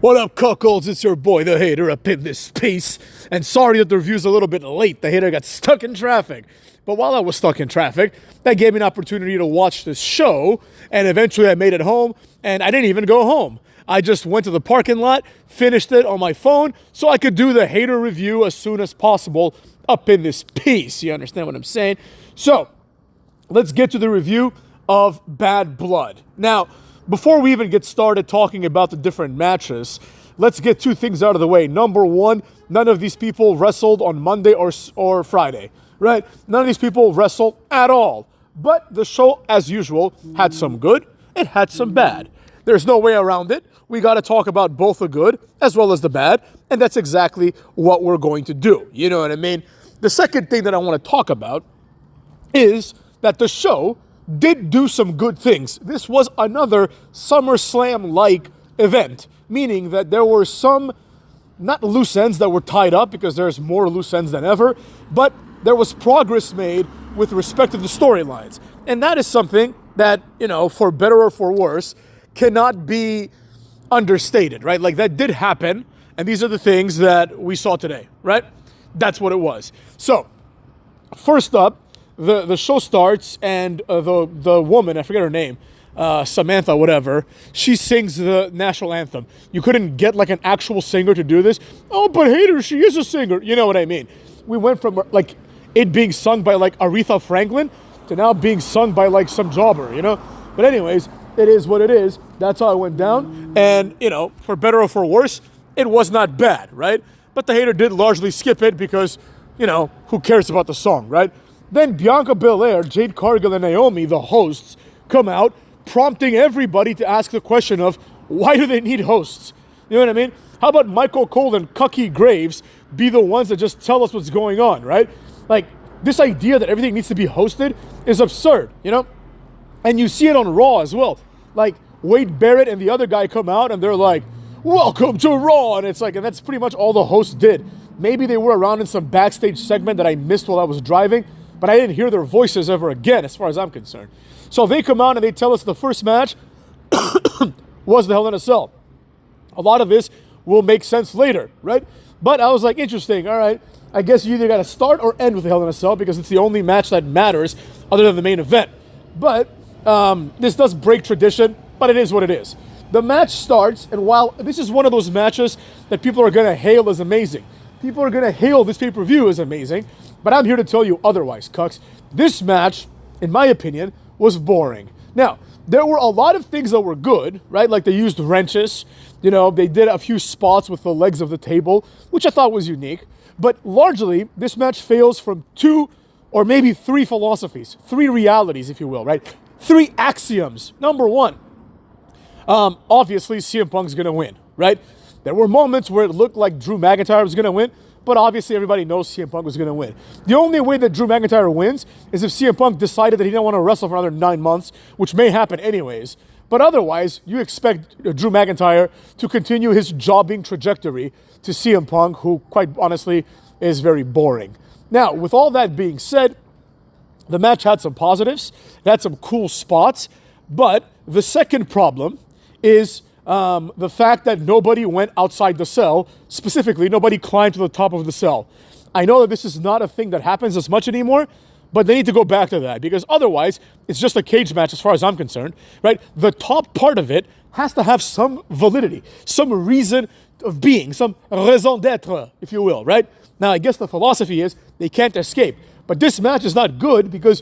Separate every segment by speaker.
Speaker 1: What up, cuckolds? It's your boy, the Hater, up in this piece. And sorry that the review's a little bit late. The Hater got stuck in traffic. But while I was stuck in traffic, that gave me an opportunity to watch this show. And eventually I made it home, and I didn't even go home. I just went to the parking lot, finished it on my phone, so I could do the Hater review as soon as possible up in this piece. You understand what I'm saying? So, let's get to the review of Bad Blood. Now, before we even get started talking about the different matches, let's get two things out of the way. Number one, none of these people wrestled on Monday or Friday, right? None of these people wrestled at all. But the show, as usual, had some good, it had some bad. There's no way around it. We got to talk about both the good as well as the bad, and that's exactly what we're going to do. You know what I mean? The second thing that I want to talk about is that the show did do some good things. This was another SummerSlam-like event, meaning that there were some, not loose ends that were tied up, because there's more loose ends than ever, but there was progress made with respect to the storylines. And that is something that, you know, for better or for worse, cannot be understated, right? Like, that did happen, and these are the things that we saw today, right? That's what it was. So, first up, the show starts, and the woman, I forget her name, Samantha, whatever, she sings the national anthem. You couldn't get like an actual singer to do this. Oh, but Hater, she is a singer. You know what I mean? We went from like it being sung by like Aretha Franklin to now being sung by like some jobber, you know? But anyways, it is what it is. That's how it went down. And, you know, for better or for worse, it was not bad, right? But the Hater did largely skip it because, you know, who cares about the song, right? Then Bianca Belair, Jade Cargill, and Naomi, the hosts, come out, prompting everybody to ask the question of, why do they need hosts? You know what I mean? How about Michael Cole and Cucky Graves be the ones that just tell us what's going on, right? Like, this idea that everything needs to be hosted is absurd, you know? And you see it on Raw as well. Like, Wade Barrett and the other guy come out and they're like, welcome to Raw! And it's like, and that's pretty much all the hosts did. Maybe they were around in some backstage segment that I missed while I was driving, but I didn't hear their voices ever again, as far as I'm concerned. So they come out and they tell us the first match was the Hell in a Cell. A lot of this will make sense later, right? But I was like, interesting, all right. I guess you either got to start or end with the Hell in a Cell because it's the only match that matters other than the main event. But this does break tradition, but it is what it is. The match starts, and while this is one of those matches that people are going to hail as amazing, people are going to hail this pay-per-view as amazing, but I'm here to tell you otherwise, cucks. This match, in my opinion, was boring. Now, there were a lot of things that were good, right? Like they used wrenches, you know, they did a few spots with the legs of the table, which I thought was unique. But largely, this match fails from two or maybe three philosophies, three realities, if you will, right? Three axioms. Number one, obviously CM Punk's going to win, right? There were moments where it looked like Drew McIntyre was going to win, but obviously everybody knows CM Punk was going to win. The only way that Drew McIntyre wins is if CM Punk decided that he didn't want to wrestle for another 9 months, which may happen anyways. But otherwise, you expect Drew McIntyre to continue his jobbing trajectory to CM Punk, who, quite honestly, is very boring. Now, with all that being said, the match had some positives, it had some cool spots, but the second problem is the fact that nobody went outside the cell. Specifically, nobody climbed to the top of the cell. I know that this is not a thing that happens as much anymore, but they need to go back to that because otherwise, it's just a cage match as far as I'm concerned, right? The top part of it has to have some validity, some reason of being, some raison d'être, if you will, right? Now, I guess the philosophy is they can't escape. But this match is not good because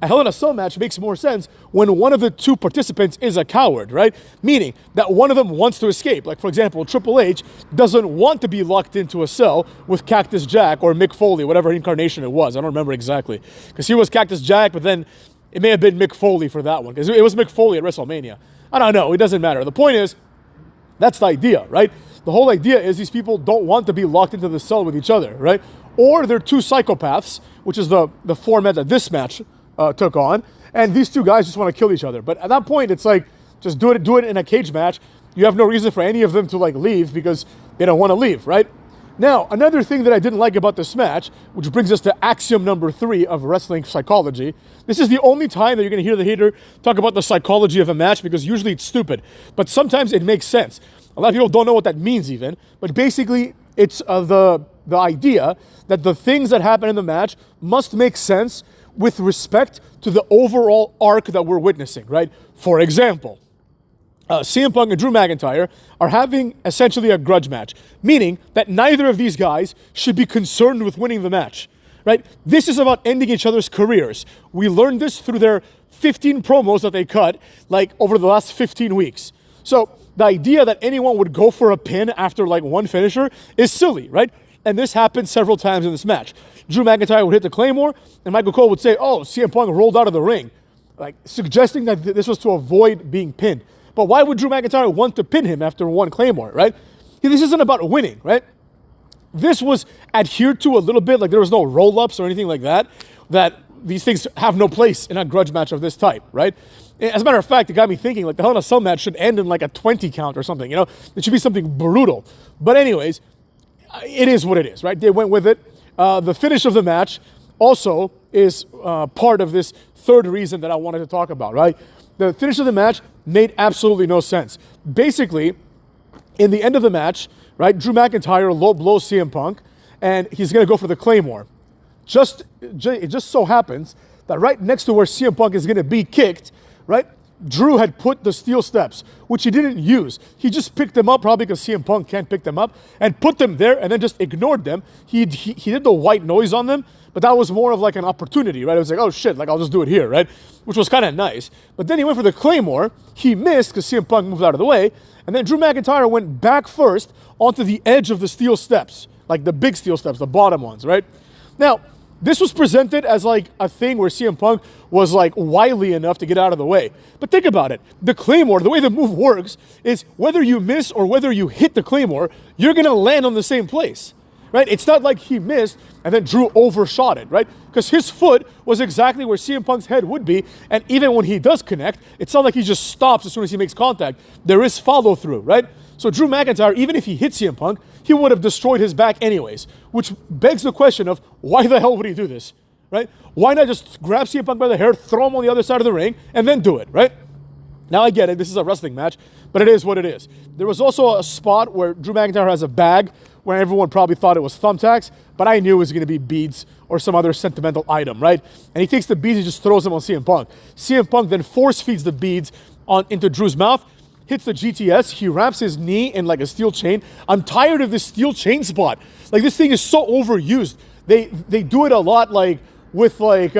Speaker 1: a Hell in a Cell match makes more sense when one of the two participants is a coward, right? Meaning that one of them wants to escape. Like, for example, Triple H doesn't want to be locked into a cell with Cactus Jack or Mick Foley, whatever incarnation it was. I don't remember exactly. Because he was Cactus Jack, but then it may have been Mick Foley for that one. Because it was Mick Foley at WrestleMania. I don't know. It doesn't matter. The point is, that's the idea, right? The whole idea is these people don't want to be locked into the cell with each other, right? Or they're two psychopaths, which is the format that this match took on, and these two guys just want to kill each other. But at that point, it's like, just do it in a cage match. You have no reason for any of them to like leave because they don't want to leave, right? Now, another thing that I didn't like about this match, which brings us to axiom number 3 of wrestling psychology. This is the only time that you're going to hear the hater talk about the psychology of a match because usually it's stupid, but sometimes it makes sense. A lot of people don't know what that means even, but basically it's the idea that the things that happen in the match must make sense with respect to the overall arc that we're witnessing, right? For example, CM Punk and Drew McIntyre are having essentially a grudge match, meaning that neither of these guys should be concerned with winning the match, right? This is about ending each other's careers. We learned this through their 15 promos that they cut, like, over the last 15 weeks. So the idea that anyone would go for a pin after, like, one finisher is silly, right? And this happened several times in this match. Drew McIntyre would hit the Claymore, and Michael Cole would say, oh, CM Punk rolled out of the ring, like, suggesting that this was to avoid being pinned. But why would Drew McIntyre want to pin him after one Claymore, right? This isn't about winning, right? This was adhered to a little bit, like there was no roll-ups or anything like that, that these things have no place in a grudge match of this type, right? As a matter of fact, it got me thinking, like, the Hell in a Cell match should end in like a 20 count or something, you know? It should be something brutal. But anyways, it is what it is, right? They went with it. The finish of the match also is part of this third reason that I wanted to talk about, right? The finish of the match made absolutely no sense. Basically, in the end of the match, right, Drew McIntyre low blows CM Punk, and he's going to go for the Claymore. It just so happens that right next to where CM Punk is going to be kicked, right, Drew had put the steel steps, which he didn't use. He just picked them up, probably because CM Punk can't pick them up, and put them there and then just ignored them. He did the white noise on them, but that was more of like an opportunity, right? It was like, oh shit, like I'll just do it here, right? Which was kind of nice. But then he went for the Claymore. He missed because CM Punk moved out of the way. And then Drew McIntyre went back first onto the edge of the steel steps, like the big steel steps, the bottom ones, right? Now, this was presented as like a thing where CM Punk was like wily enough to get out of the way. But think about it. The Claymore, the way the move works is whether you miss or whether you hit the Claymore, you're going to land on the same place, right? It's not like he missed and then Drew overshot it, right? Because his foot was exactly where CM Punk's head would be. And even when he does connect, it's not like he just stops as soon as he makes contact. There is follow through, right? So Drew McIntyre, even if he hit CM Punk, he would have destroyed his back anyways, which begs the question of why the hell would he do this, right? Why not just grab CM Punk by the hair, throw him on the other side of the ring, and then do it, right? Now I get it, this is a wrestling match, but it is what it is. There was also a spot where Drew McIntyre has a bag where everyone probably thought it was thumbtacks, but I knew it was going to be beads or some other sentimental item, right? And he takes the beads and just throws them on CM Punk. CM Punk then force feeds the beads into Drew's mouth, hits the GTS, he wraps his knee in like a steel chain. I'm tired of this steel chain spot. Like, this thing is so overused. They do it a lot, like with like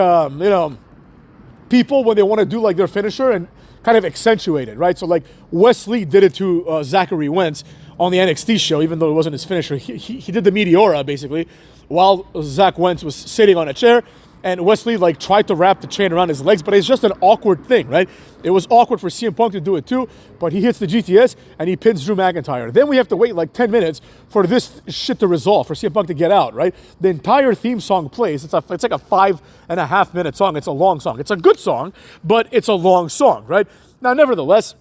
Speaker 1: people when they want to do like their finisher and kind of accentuate it, right? So like Wesley did it to Zachary Wentz on the NXT show, even though it wasn't his finisher. He did the Meteora basically while Zach Wentz was sitting on a chair. And Wesley like tried to wrap the chain around his legs, but it's just an awkward thing, right? It was awkward for CM Punk to do it too, but he hits the GTS and he pins Drew McIntyre. Then we have to wait like 10 minutes for this shit to resolve, for CM Punk to get out, right? The entire theme song plays. It's like a 5.5 minute song. It's a long song. It's a good song, but it's a long song, right? Now, nevertheless,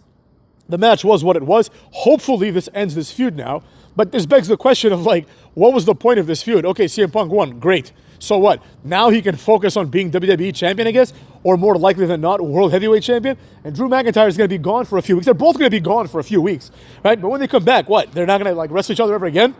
Speaker 1: the match was what it was. Hopefully this ends this feud now, but this begs the question of like, what was the point of this feud? Okay, CM Punk won, great. So what? Now he can focus on being WWE champion, I guess, or more likely than not, world heavyweight champion. And Drew McIntyre is going to be gone for a few weeks. They're both going to be gone for a few weeks, right? But when they come back, what? They're not going to like wrestle each other ever again?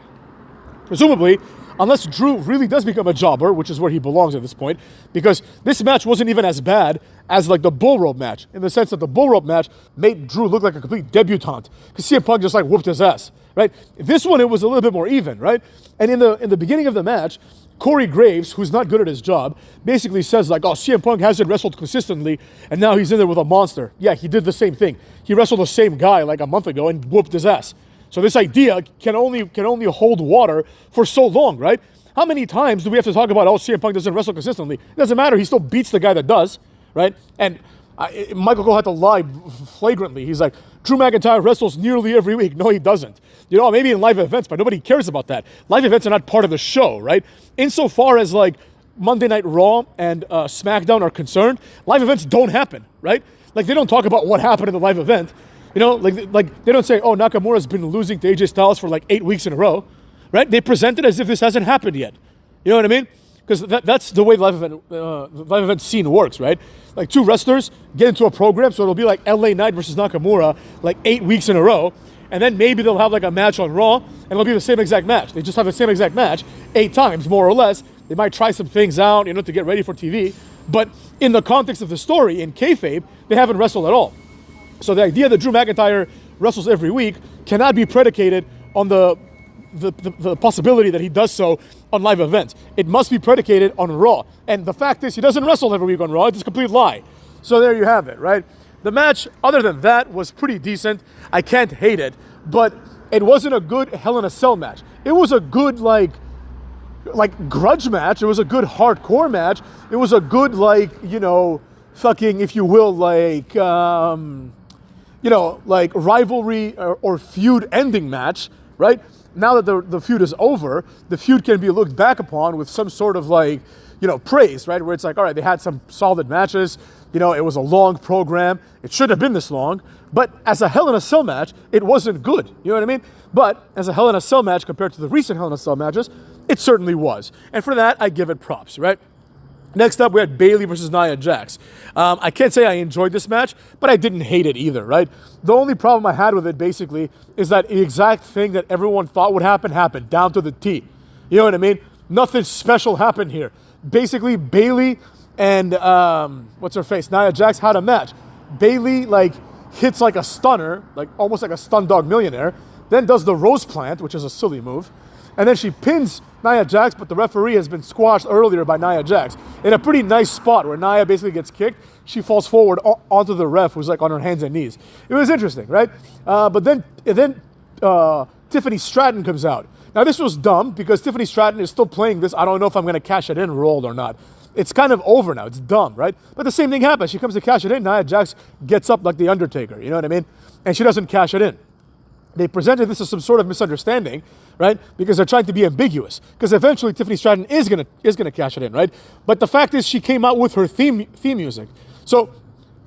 Speaker 1: Presumably, unless Drew really does become a jobber, which is where he belongs at this point, because this match wasn't even as bad as like the bull rope match, in the sense that the bull rope match made Drew look like a complete debutante, because CM Punk just like whooped his ass, right? This one, it was a little bit more even, right? And in the beginning of the match, Corey Graves, who's not good at his job, basically says like, oh, CM Punk hasn't wrestled consistently, and now he's in there with a monster. Yeah, he did the same thing. He wrestled the same guy like a month ago and whooped his ass. So this idea can only hold water for so long, right? How many times do we have to talk about, oh, CM Punk doesn't wrestle consistently? It doesn't matter. He still beats the guy that does, right? And Michael Cole had to lie flagrantly. He's like, Drew McIntyre wrestles nearly every week. No, he doesn't. You know, maybe in live events, but nobody cares about that. Live events are not part of the show, right? Insofar as like Monday Night Raw and SmackDown are concerned, live events don't happen, right? Like, they don't talk about what happened in the live event. You know, like they don't say, oh, Nakamura's been losing to AJ Styles for like 8 weeks in a row, right? They present it as if this hasn't happened yet. You know what I mean? Because that's the way the live event scene works, right? Like, two wrestlers get into a program, so it'll be like LA Knight versus Nakamura like 8 weeks in a row. and then maybe they'll have like a match on Raw, and it'll be the same exact match. They just have the same exact match 8 times, more or less. They might try some things out, to get ready for TV. But in the context of the story, in kayfabe, they haven't wrestled at all. So the idea that Drew McIntyre wrestles every week cannot be predicated on the possibility that he does so on live events. It must be predicated on Raw. And the fact is, he doesn't wrestle every week on Raw. It's a complete lie. So there you have it, right? The match, other than that, was pretty decent. I can't hate it, but it wasn't a good Hell in a Cell match. It was a good, like grudge match. It was a good hardcore match. It was a good, fucking, if you will, like rivalry or feud ending match, right? Now that the feud is over, the feud can be looked back upon with some sort of praise, right? Where it's like, all right, they had some solid matches. It was a long program. It shouldn't have been this long. But as a Hell in a Cell match, it wasn't good. You know what I mean? But as a Hell in a Cell match compared to the recent Hell in a Cell matches, it certainly was. And for that, I give it props, right? Next up, we had Bayley versus Nia Jax. I can't say I enjoyed this match, but I didn't hate it either, right? The only problem I had with it, basically, is that the exact thing that everyone thought would happen happened, down to the T. You know what I mean? Nothing special happened here. Basically, Bayley and, Nia Jax had a match. Bayley, hits like a stunner, almost like a stun dog millionaire, then does the rose plant, which is a silly move, and then she pins Nia Jax, but the referee has been squashed earlier by Nia Jax in a pretty nice spot where Nia basically gets kicked. She falls forward onto the ref, who's on her hands and knees. It was interesting, right? But then Tiffany Stratton comes out. Now this was dumb because Tiffany Stratton is still playing this I don't know if I'm going to cash it in role or not. It's kind of over now. It's dumb, right? But the same thing happens. She comes to cash it in. Nia Jax gets up like the Undertaker. You know what I mean? And she doesn't cash it in. They presented this as some sort of misunderstanding, right? Because they're trying to be ambiguous. Because eventually Tiffany Stratton is gonna cash it in, right? But the fact is, she came out with her theme music. So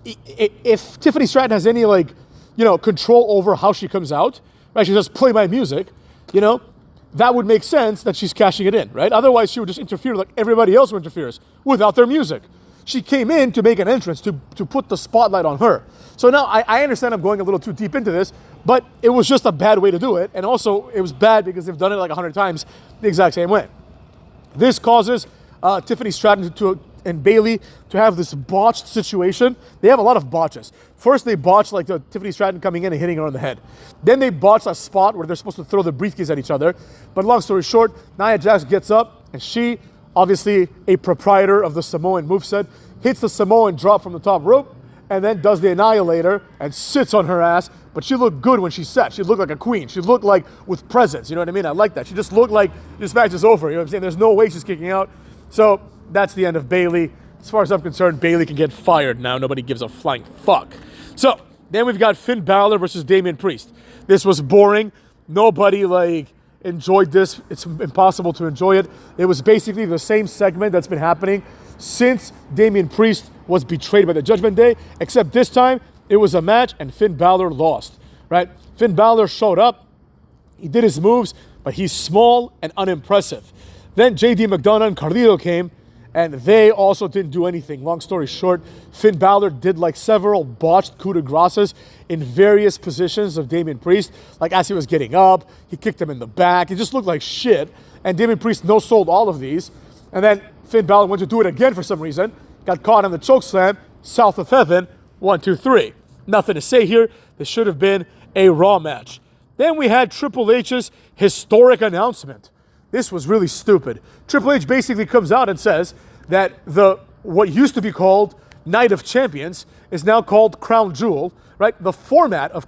Speaker 1: if Tiffany Stratton has any control over how she comes out, right? She says, "Play my music," that would make sense that she's cashing it in, right? Otherwise, she would just interfere like everybody else interferes without their music. She came in to make an entrance, to put the spotlight on her. So now I understand I'm going a little too deep into this, but it was just a bad way to do it. And also, it was bad because they've done it 100 times the exact same way. This causes Tiffany Stratton and Bayley to have this botched situation. They have a lot of botches. First, they botched the Tiffany Stratton coming in and hitting her on the head. Then they botched a spot where they're supposed to throw the briefcase at each other. But long story short, Nia Jax gets up, and she, obviously a proprietor of the Samoan moveset, hits the Samoan drop from the top rope, and then does the Annihilator and sits on her ass. But she looked good when she sat. She looked like a queen. She looked like with presence. You know what I mean? I like that. She just looked like this match is over. You know what I'm saying? There's no way she's kicking out. So that's the end of Bayley. As far as I'm concerned, Bayley can get fired now. Nobody gives a flying fuck. So then we've got Finn Balor versus Damian Priest. This was boring. Nobody enjoyed this. It's impossible to enjoy it. It was basically the same segment that's been happening since Damian Priest was betrayed by the Judgment Day, except this time it was a match and Finn Balor lost, right? Finn Balor showed up, he did his moves, but he's small and unimpressive. Then JD McDonough and Carlito came, and they also didn't do anything. Long story short, Finn Balor did several botched coup de graces in various positions of Damian Priest. As he was getting up, he kicked him in the back. It just looked like shit. And Damian Priest no-sold all of these. And then Finn Balor went to do it again for some reason. Got caught on the choke slam, south of heaven, 1, 2, 3. Nothing to say here. This should have been a Raw match. Then we had Triple H's historic announcement. This was really stupid. Triple H basically comes out and says that what used to be called Night of Champions is now called Crown Jewel, right? The format of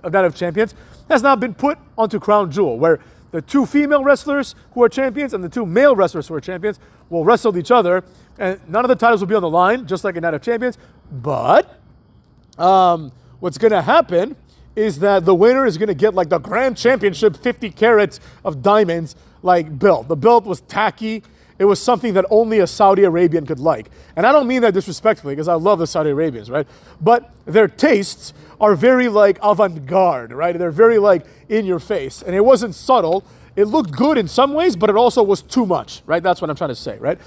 Speaker 1: Night of Champions has now been put onto Crown Jewel, where the 2 female wrestlers who are champions and the 2 male wrestlers who are champions will wrestle each other, and none of the titles will be on the line, just like in Night of Champions. But what's going to happen is that the winner is going to get the Grand Championship 50 carats of diamonds belt. The belt was tacky. It was something that only a Saudi Arabian could like. And I don't mean that disrespectfully, because I love the Saudi Arabians, right? But their tastes are very avant-garde, right? They're very in your face. And it wasn't subtle. It looked good in some ways, but it also was too much, right? That's what I'm trying to say, right?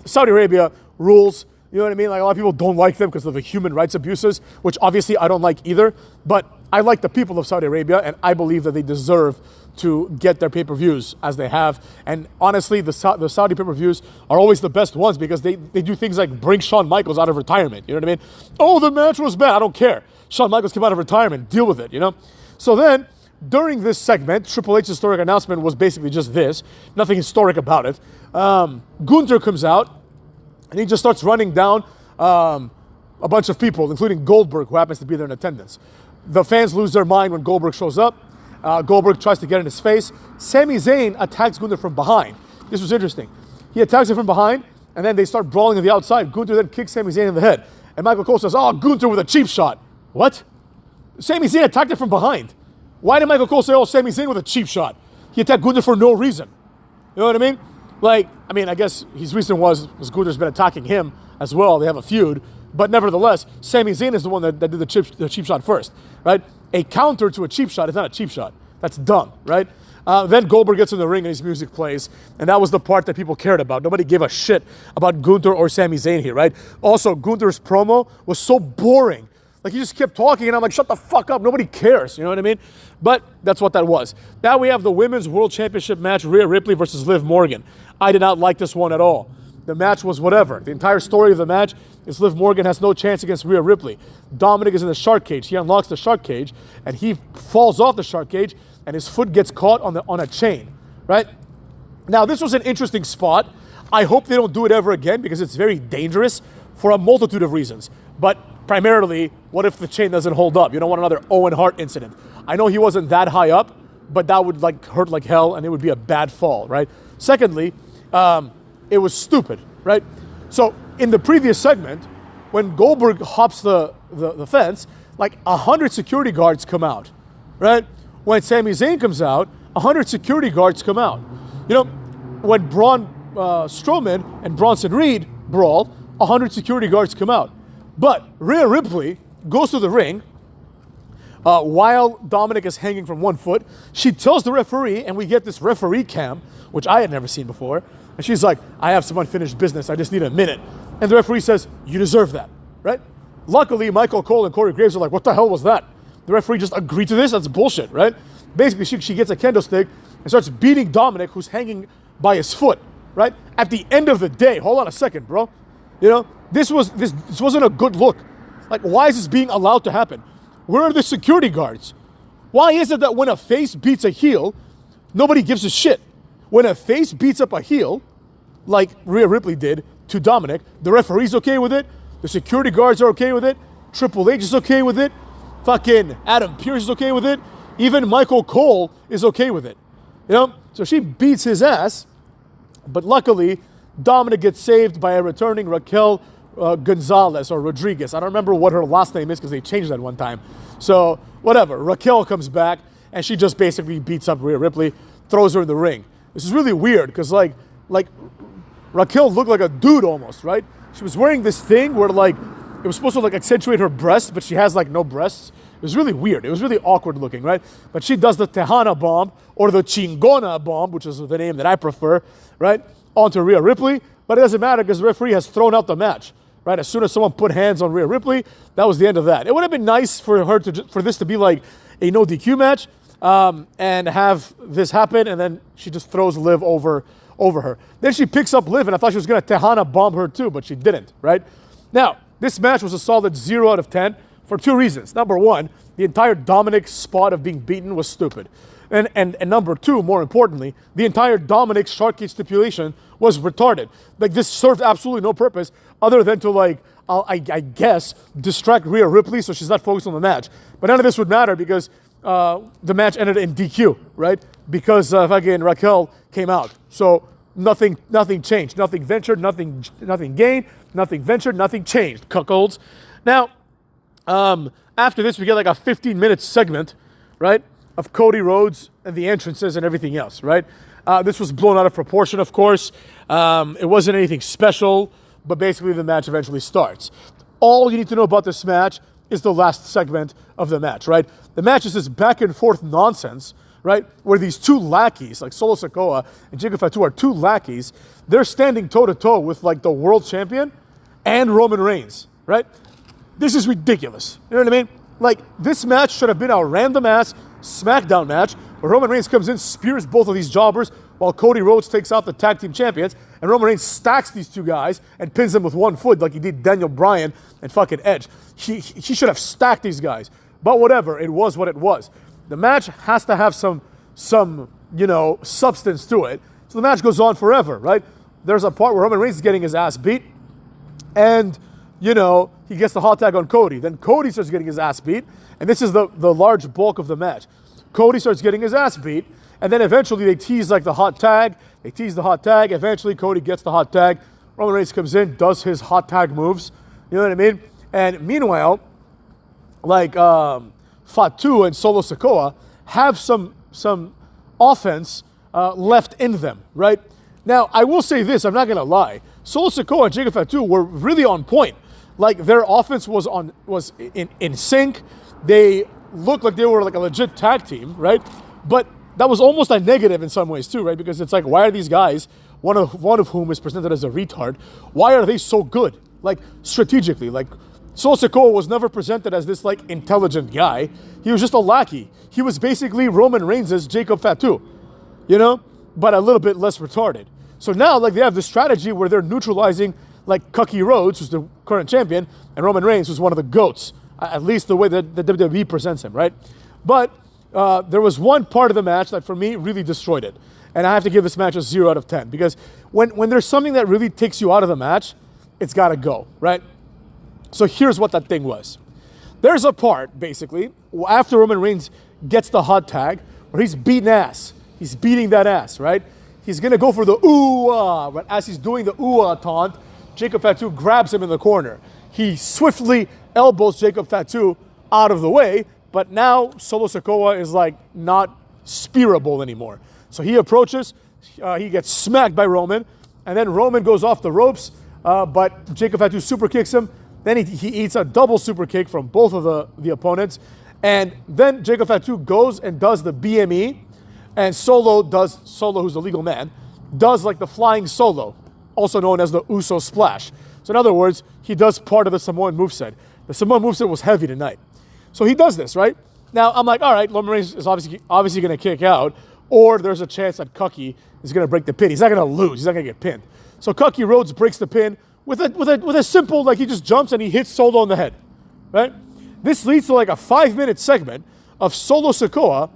Speaker 1: Saudi Arabia rules. You know what I mean? A lot of people don't like them because of the human rights abuses, which obviously I don't like either. But I like the people of Saudi Arabia, and I believe that they deserve to get their pay-per-views as they have. And honestly, the Saudi pay-per-views are always the best ones because they do things like bring Shawn Michaels out of retirement. You know what I mean? Oh, the match was bad. I don't care. Shawn Michaels came out of retirement. Deal with it, you know? So then, during this segment, Triple H's historic announcement was basically just this. Nothing historic about it. Gunther comes out, and he just starts running down a bunch of people, including Goldberg, who happens to be there in attendance. The fans lose their mind when Goldberg shows up. Goldberg tries to get in his face. Sami Zayn attacks Gunther from behind. This was interesting. He attacks him from behind, and then they start brawling on the outside. Gunther then kicks Sami Zayn in the head. And Michael Cole says, oh, Gunther with a cheap shot. What? Sami Zayn attacked him from behind. Why did Michael Cole say, oh, Sami Zayn with a cheap shot? He attacked Gunther for no reason. You know what I mean? I guess his reason was Gunther's been attacking him as well. They have a feud. But nevertheless, Sami Zayn is the one that did the cheap shot first, right? A counter to a cheap shot is not a cheap shot. That's dumb, right? Then Goldberg gets in the ring and his music plays, and that was the part that people cared about. Nobody gave a shit about Gunther or Sami Zayn here, right? Also, Gunther's promo was so boring. Like, he just kept talking, and I'm like, shut the fuck up. Nobody cares, you know what I mean? But that's what that was. Now we have the Women's World Championship match, Rhea Ripley versus Liv Morgan. I did not like this one at all. The match was whatever. The entire story of the match is Liv Morgan has no chance against Rhea Ripley. Dominic is in the shark cage. He unlocks the shark cage, and he falls off the shark cage, and his foot gets caught on a chain, right? Now, this was an interesting spot. I hope they don't do it ever again because it's very dangerous for a multitude of reasons. But primarily, what if the chain doesn't hold up? You don't want another Owen Hart incident. I know he wasn't that high up, but that would hurt like hell, and it would be a bad fall, right? Secondly, it was stupid, right? So in the previous segment, when Goldberg hops the fence, 100 security guards come out, right? When Sami Zayn comes out, 100 security guards come out. You know, when Braun Strowman and Bronson Reed brawl, 100 security guards come out. But Rhea Ripley goes to the ring while Dominic is hanging from one foot. She tells the referee, and we get this referee cam, which I had never seen before. And she's like, I have some unfinished business. I just need a minute. And the referee says, you deserve that, right? Luckily, Michael Cole and Corey Graves are like, what the hell was that? The referee just agreed to this? That's bullshit, right? Basically, she gets a kendo stick and starts beating Dominic, who's hanging by his foot, right? At the end of the day, hold on a second, bro. You know, this wasn't a good look. Like, why is this being allowed to happen? Where are the security guards? Why is it that when a face beats a heel, nobody gives a shit? When a face beats up a heel, like Rhea Ripley did to Dominic, the referee's okay with it, the security guards are okay with it, Triple H is okay with it, fucking Adam Pearce is okay with it, even Michael Cole is okay with it. You know? So she beats his ass, but luckily, Dominic gets saved by a returning Raquel Gonzalez or Rodriguez. I don't remember what her last name is because they changed that one time. So, whatever. Raquel comes back, and she just basically beats up Rhea Ripley, throws her in the ring. This is really weird because, like Raquel looked like a dude almost, right? She was wearing this thing where, it was supposed to, accentuate her breasts, but she has, no breasts. It was really weird. It was really awkward looking, right? But she does the Tejana bomb, or the Chingona bomb, which is the name that I prefer, right? Onto Rhea Ripley. But it doesn't matter because the referee has thrown out the match, right? As soon as someone put hands on Rhea Ripley, that was the end of that. It would have been nice for her for this to be like a no DQ match, and have this happen, and then she just throws Liv over her. Then she picks up Liv, and I thought she was going to Tejana bomb her too, but she didn't, right? Now, this match was a solid 0 out of 10 for two reasons. Number one, the entire Dominic spot of being beaten was stupid. And number two, more importantly, the entire Dominic shark cage stipulation was retarded. This served absolutely no purpose other than to, I guess, distract Rhea Ripley so she's not focused on the match. But none of this would matter because the match ended in DQ, right? Because fucking Raquel came out. So nothing changed. Nothing ventured, nothing gained, nothing ventured, nothing changed. Cuckolds. Now, after this, we get a 15-minute segment, right, of Cody Rhodes and the entrances and everything else, right? This was blown out of proportion, of course. It wasn't anything special, but basically the match eventually starts. All you need to know about this match is the last segment of the match, right? The match is this back and forth nonsense, right, where these two lackeys, like Solo Sikoa and Jacob Fatu are two lackeys. They're standing toe-to-toe with, the world champion and Roman Reigns, right? This is ridiculous. You know what I mean? Like, this match should have been a random-ass SmackDown match where Roman Reigns comes in, spears both of these jobbers while Cody Rhodes takes out the tag team champions, and Roman Reigns stacks these two guys and pins them with one foot like he did Daniel Bryan and fucking Edge. He should have stacked these guys. But whatever, it was what it was. The match has to have some substance to it. So the match goes on forever, right? There's a part where Roman Reigns is getting his ass beat, and, he gets the hot tag on Cody. Then Cody starts getting his ass beat, and this is the large bulk of the match. Cody starts getting his ass beat, and then eventually they tease like the hot tag. They tease the hot tag. Eventually Cody gets the hot tag. Roman Reigns comes in, does his hot tag moves. You know what I mean? And meanwhile, like Fatu and Solo Sikoa have some offense left in them, right? Now, I will say this, I'm not going to lie. Solo Sikoa and Jacob Fatu were really on point. Like, their offense was in sync. They looked like they were like a legit tag team, right? But that was almost a negative in some ways too, right? Because it's like, why are these guys, one of whom is presented as a retard, why are they so good? Like, strategically, like, Solo Sikoa was never presented as this like intelligent guy. He was just a lackey. He was basically Roman Reigns' Jacob Fatu, but a little bit less retarded. So now, like, they have this strategy where they're neutralizing like Cody Rhodes, who's the current champion, and Roman Reigns, who's one of the GOATs, at least the way that the WWE presents him, right? But there was one part of the match that, for me, really destroyed it. And I have to give this match a 0 out of 10. Because when there's something that really takes you out of the match, it's got to go, right? So here's what that thing was. There's a part, basically, after Roman Reigns gets the hot tag, where he's beating ass. He's beating that ass, right? He's going to go for the ooh-ah, but as he's doing the ooh-ah taunt, Jacob Fatu grabs him in the corner. He swiftly elbows Jacob Fatu out of the way, but now Solo Sikoa is like not spearable anymore. So he approaches, he gets smacked by Roman, and then Roman goes off the ropes, but Jacob Fatu super kicks him. Then he eats a double super kick from both of the opponents, and then Jacob Fatu goes and does the BME, and Solo, who's the legal man, does like the flying solo, also known as the Uso Splash. So in other words, he does part of the Samoan moveset. The Samoan moveset was heavy tonight. So he does this, right? Now, I'm like, all right, Roman Reigns is obviously going to kick out, or there's a chance that Cody is going to break the pin. He's not going to lose. He's not going to get pinned. So Cody Rhodes breaks the pin with a simple, like, he just jumps and he hits Solo on the head, right? This leads to like a 5-minute segment of Solo Sikoa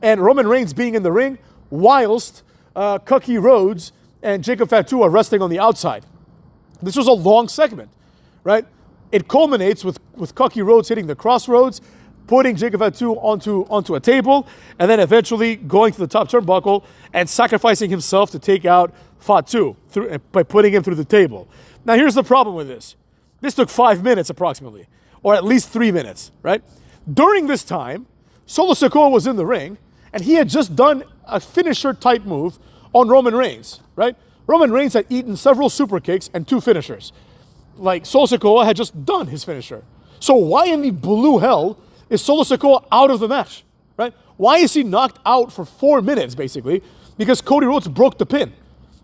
Speaker 1: and Roman Reigns being in the ring whilst Cody Rhodes and Jacob Fatu are resting on the outside. This was a long segment, right? It culminates with Cody Rhodes hitting the crossroads, putting Jacob Fatu onto a table, and then eventually going to the top turnbuckle and sacrificing himself to take out Fatu by putting him through the table. Now, here's the problem with this. This took 5 minutes approximately, or at least 3 minutes, right? During this time, Solo Sikoa was in the ring, and he had just done a finisher-type move on Roman Reigns, right? Roman Reigns had eaten several super kicks and 2 finishers. Like, Solo Sikoa had just done his finisher. So why in the blue hell is Solo Sikoa out of the match, right? Why is he knocked out for 4 minutes, basically? Because Cody Rhodes broke the pin.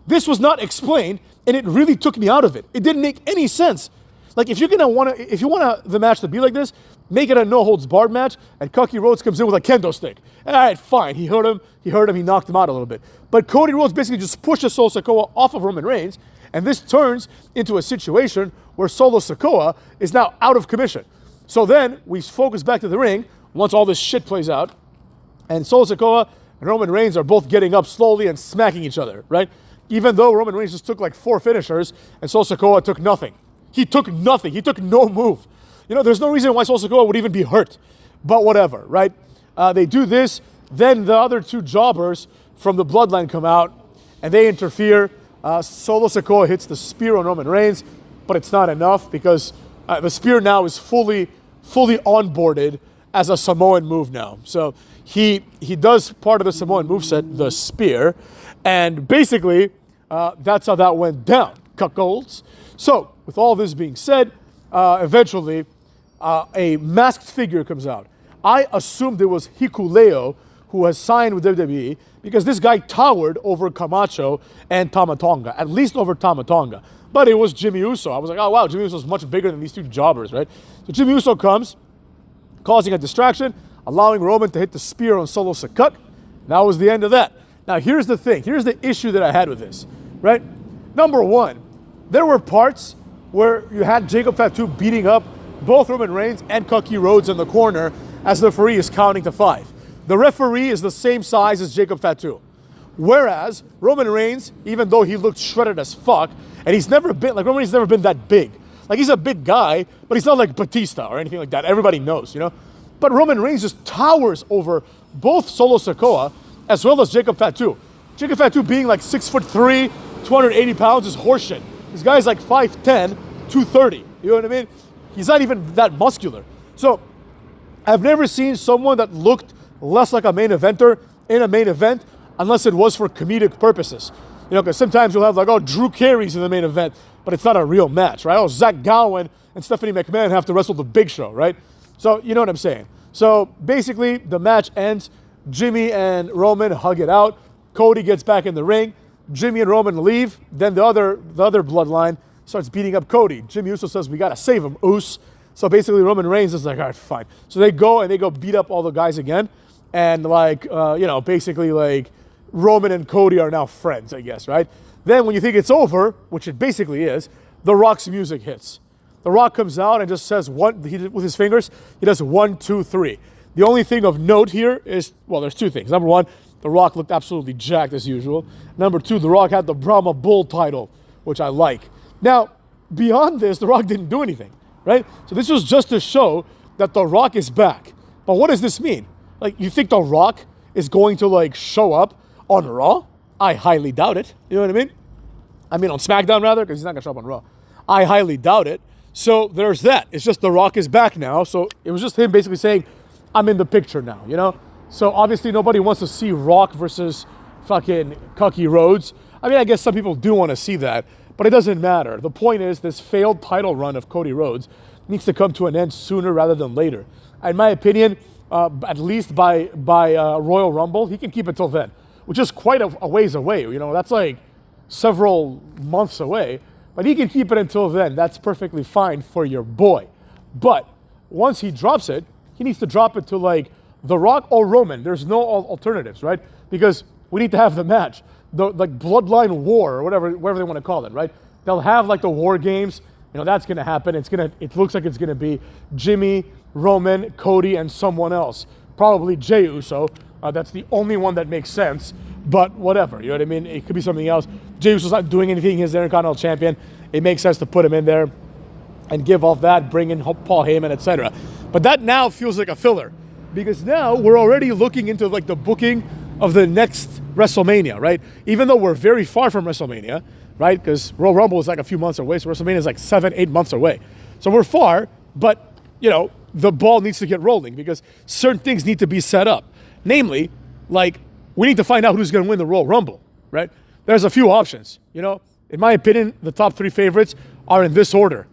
Speaker 1: This was not explained, and it really took me out of it. It didn't make any sense. Like, if you want the match to be like this, make it a no-holds-barred match, and Cody Rhodes comes in with a kendo stick. All right, fine. He hurt him, he knocked him out a little bit. But Cody Rhodes basically just pushes Solo Sikoa off of Roman Reigns, and this turns into a situation where Solo Sikoa is now out of commission. So then we focus back to the ring once all this shit plays out, and Solo Sikoa and Roman Reigns are both getting up slowly and smacking each other, right? Even though Roman Reigns just took like 4 finishers, and Solo Sikoa took nothing. He took nothing. He took no move. There's no reason why Solo Sikoa would even be hurt. But whatever, right? They do this. Then the other 2 jobbers from the Bloodline come out, and they interfere. Solo Sikoa hits the spear on Roman Reigns, but it's not enough because the spear now is fully onboarded as a Samoan move now. So he does part of the Samoan moveset, the spear, and basically that's how that went down. Cuckolds. So with all this being said, eventually a masked figure comes out. I assumed it was Hikuleo, who has signed with WWE, because this guy towered over Camacho and Tama Tonga, at least over Tama Tonga. But it was Jimmy Uso. I was like, oh wow, Jimmy Uso is much bigger than these 2 jobbers, right? So Jimmy Uso comes, causing a distraction, allowing Roman to hit the spear on Solo Sikoa. That was the end of that. Now, here's the thing. Here's the issue that I had with this, right? Number one, there were parts where you had Jacob Fatu beating up both Roman Reigns and Cody Rhodes in the corner as the referee is counting to 5. The referee is the same size as Jacob Fatu. Whereas Roman Reigns, even though he looked shredded as fuck, and Roman Reigns never been that big. Like, he's a big guy, but he's not like Batista or anything like that. Everybody knows, you know? But Roman Reigns just towers over both Solo Sikoa as well as Jacob Fatu. Jacob Fatu being like 6'3", 280 pounds is horseshit. This guy's like 5'10", 230. You know what I mean? He's not even that muscular. So I've never seen someone that looked less like a main eventer in a main event unless it was for comedic purposes. You know, because sometimes you'll have like, oh, Drew Carey's in the main event, but it's not a real match, right? Oh, Zach Gowen and Stephanie McMahon have to wrestle the Big Show, right? So you know what I'm saying. So basically the match ends. Jimmy and Roman hug it out. Cody gets back in the ring. Jimmy and Roman leave. Then the other bloodline starts beating up Cody. Jimmy Uso says, we got to save him, Uso. So basically Roman Reigns is like, all right, fine. So they go beat up all the guys again. And like, basically like Roman and Cody are now friends, I guess, right? Then when you think it's over, which it basically is, The Rock's music hits. The Rock comes out and just says with his fingers, he does 1, 2, 3. The only thing of note here is, well, there's two things. Number one, The Rock looked absolutely jacked as usual. Number two, The Rock had the Brahma Bull title, which I like. Now, beyond this, The Rock didn't do anything, right? So this was just to show that The Rock is back. But what does this mean? Like, you think The Rock is going to, like, show up on Raw? I highly doubt it. You know what I mean? I mean, on SmackDown, rather, because he's not going to show up on Raw. I highly doubt it. So there's that. It's just The Rock is back now. So it was just him basically saying, I'm in the picture now, you know? So obviously nobody wants to see Rock versus fucking Cody Rhodes. I mean, I guess some people do want to see that, but it doesn't matter. The point is this failed title run of Cody Rhodes needs to come to an end sooner rather than later. In my opinion, at least by Royal Rumble, he can keep it till then, which is quite a ways away. You know, that's like several months away, but he can keep it until then. That's perfectly fine for your boy. But once he drops it, he needs to drop it to like The Rock or Roman. There's no alternatives, right? Because we need to have the match, the like Bloodline War or whatever they want to call it, right? They'll have like the War Games. You know, that's gonna happen. It looks like it's gonna be Jimmy, Roman, Cody, and someone else. Probably Jey Uso. That's the only one that makes sense. But whatever, you know what I mean? It could be something else. Jey Uso's not doing anything. He's the Intercontinental Champion. It makes sense to put him in there and give off that, bring in Paul Heyman, etc. But that now feels like a filler because now we're already looking into like the booking of the next WrestleMania, right? Even though we're very far from WrestleMania, right? Because Royal Rumble is like a few months away, so WrestleMania is like 7-8 months away. So we're far, but you know, the ball needs to get rolling because certain things need to be set up. Namely, like we need to find out who's going to win the Royal Rumble, right? There's a few options, you know. In my opinion, the top 3 favorites are in this order.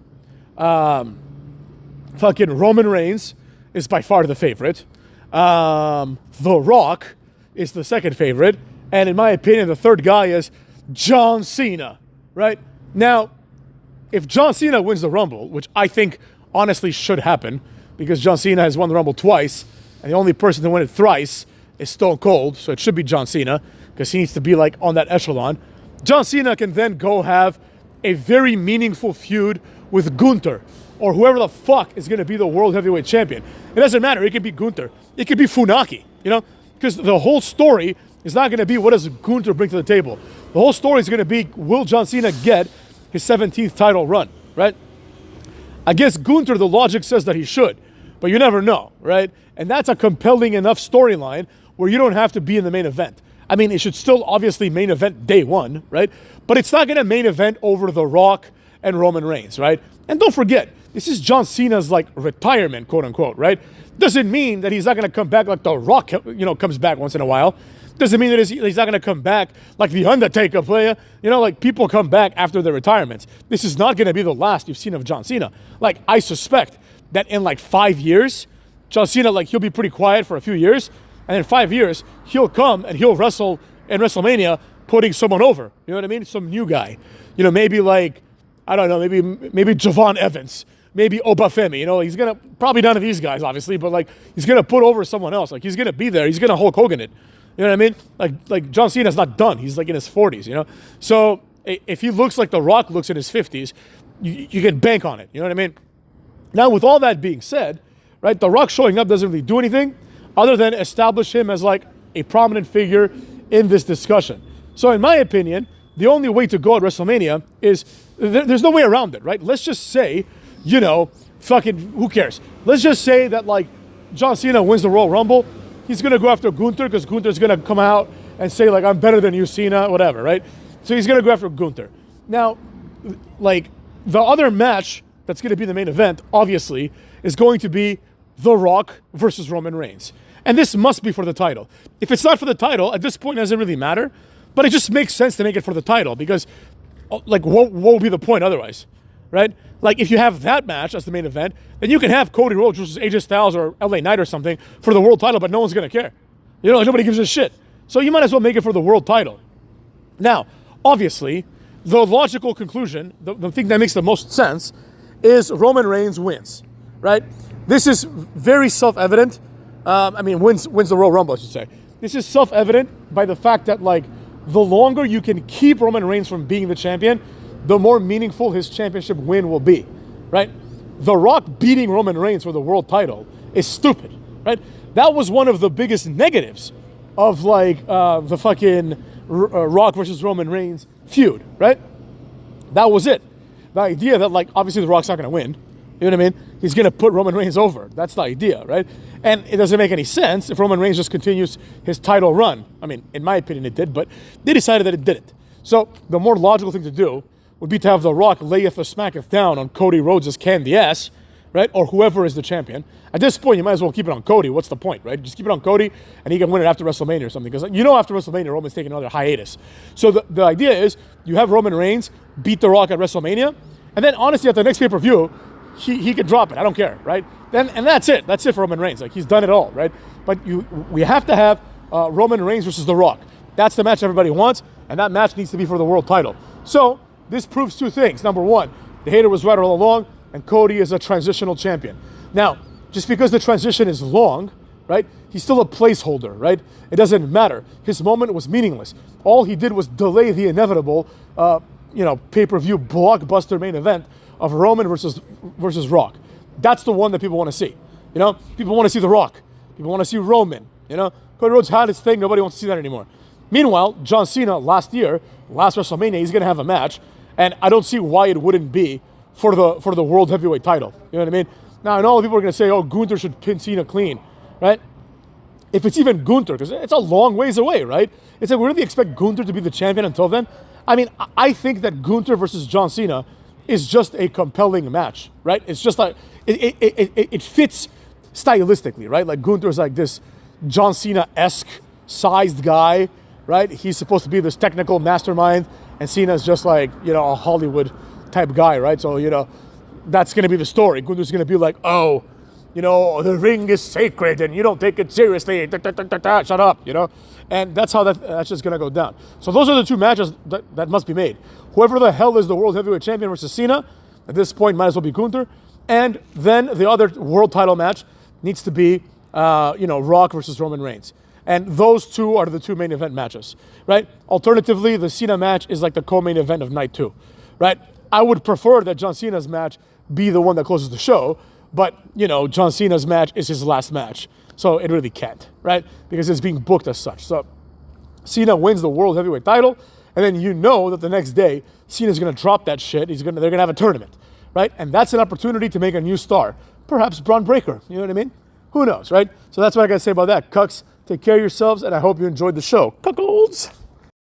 Speaker 1: Fucking Roman Reigns is by far the favorite. The Rock is the second favorite. And in my opinion, the third guy is John Cena, right? Now, if John Cena wins the Rumble, which I think honestly should happen, because John Cena has won the Rumble twice, and the only person to win it thrice is Stone Cold, so it should be John Cena, because he needs to be like on that echelon. John Cena can then go have a very meaningful feud with Gunther, or whoever the fuck is going to be the World Heavyweight Champion. It doesn't matter. It could be Gunther. It could be Funaki, you know? Because the whole story is not going to be what does Gunther bring to the table. The whole story is going to be, will John Cena get his 17th title run, right? I guess Gunther, the logic says that he should, but you never know, right? And that's a compelling enough storyline where you don't have to be in the main event. I mean, it should still obviously main event day one, right? But it's not going to main event over The Rock and Roman Reigns, right? And don't forget, this is John Cena's like retirement, quote unquote, right? Doesn't mean that he's not going to come back like The Rock, you know, comes back once in a while. Doesn't mean that he's not going to come back like The Undertaker player. You know, like people come back after their retirements. This is not going to be the last you've seen of John Cena. Like, I suspect that in like 5 years, John Cena, like he'll be pretty quiet for a few years. And in 5 years, he'll come and he'll wrestle in WrestleMania, putting someone over. You know what I mean? Some new guy. You know, maybe like, I don't know, maybe Javon Evans maybe Obafemi. You know, he's gonna probably none of these guys, obviously, but like he's gonna put over someone else. Like he's gonna be there. He's gonna Hulk Hogan it. You know what I mean? Like John Cena's not done. He's like in his 40s. You know, so if he looks like The Rock looks in his 50s, you can bank on it. You know what I mean? Now, with all that being said, right, The Rock showing up doesn't really do anything other than establish him as like a prominent figure in this discussion. So in my opinion, the only way to go at WrestleMania is there's no way around it, right? Let's just say, you know, fucking who cares? Let's just say that like John Cena wins the Royal Rumble. He's going to go after Gunther because Gunther's going to come out and say like, I'm better than you, Cena, whatever, right? So he's going to go after Gunther. Now, like the other match that's going to be the main event, obviously, is going to be The Rock versus Roman Reigns. And this must be for the title. If it's not for the title, at this point it doesn't really matter, but it just makes sense to make it for the title because, like, what will be the point otherwise, right? Like, if you have that match as the main event, then you can have Cody Rhodes versus AJ Styles or LA Knight or something for the world title, but no one's going to care. You know, nobody gives a shit. So you might as well make it for the world title. Now, obviously, the logical conclusion, the thing that makes the most sense, is Roman Reigns wins, right? This is very self-evident. Wins the Royal Rumble, I should say. This is self-evident by the fact that, like, the longer you can keep Roman Reigns from being the champion, the more meaningful his championship win will be, right? The Rock beating Roman Reigns for the world title is stupid, right? That was one of the biggest negatives of, like, the fucking Rock versus Roman Reigns feud, right? That was it. The idea that, like, obviously the Rock's not going to win. You know what I mean? He's going to put Roman Reigns over. That's the idea, right? And it doesn't make any sense if Roman Reigns just continues his title run. I mean, in my opinion, it did, but they decided that it didn't. So the more logical thing to do would be to have The Rock layeth or smacketh down on Cody Rhodes' candy ass, right? Or whoever is the champion. At this point, you might as well keep it on Cody. What's the point, right? Just keep it on Cody, and he can win it after WrestleMania or something. Because you know after WrestleMania, Roman's taking another hiatus. So the idea is you have Roman Reigns beat The Rock at WrestleMania, and then honestly, at the next pay-per-view, he could drop it. I don't care, right? And that's it. That's it for Roman Reigns. Like, he's done it all, right? But we have to have Roman Reigns versus The Rock. That's the match everybody wants, and that match needs to be for the world title. So this proves two things. Number one, the hater was right all along, and Cody is a transitional champion. Now, just because the transition is long, right, he's still a placeholder, right? It doesn't matter. His moment was meaningless. All he did was delay the inevitable, pay-per-view blockbuster main event of Roman versus Rock. That's the one that people want to see. You know, people want to see The Rock. People want to see Roman. You know, Cody Rhodes had his thing. Nobody wants to see that anymore. Meanwhile, John Cena last WrestleMania, he's going to have a match, and I don't see why it wouldn't be for the World Heavyweight title. You know what I mean? Now, I know people are going to say, oh, Gunther should pin Cena clean, right? If it's even Gunther, because it's a long ways away, right? It's like, we really expect Gunther to be the champion until then? I mean, I think that Gunther versus John Cena is just a compelling match, right? It's just like, it fits stylistically, right? Like, Gunther's like this John Cena-esque sized guy, right? He's supposed to be this technical mastermind, and Cena's just like, you know, a Hollywood type guy, right? So, you know, that's going to be the story. Gunther's going to be like, oh, you know, the ring is sacred and you don't take it seriously. Shut up, you know? And that's how that's just going to go down. So those are the two matches that must be made. Whoever the hell is the World Heavyweight Champion versus Cena, at this point, might as well be Gunther. And then the other world title match needs to be, Rock versus Roman Reigns. And those two are the two main event matches, right? Alternatively, the Cena match is like the co-main event of night 2, right? I would prefer that John Cena's match be the one that closes the show, but, you know, John Cena's match is his last match. So it really can't, right? Because it's being booked as such. So Cena wins the World Heavyweight title, and then you know that the next day, Cena's going to drop that shit. They're going to have a tournament, right? And that's an opportunity to make a new star. Perhaps Braun Breaker, you know what I mean? Who knows, right? So that's what I got to say about that. Cucks, take care of yourselves, and I hope you enjoyed the show. Cuckolds!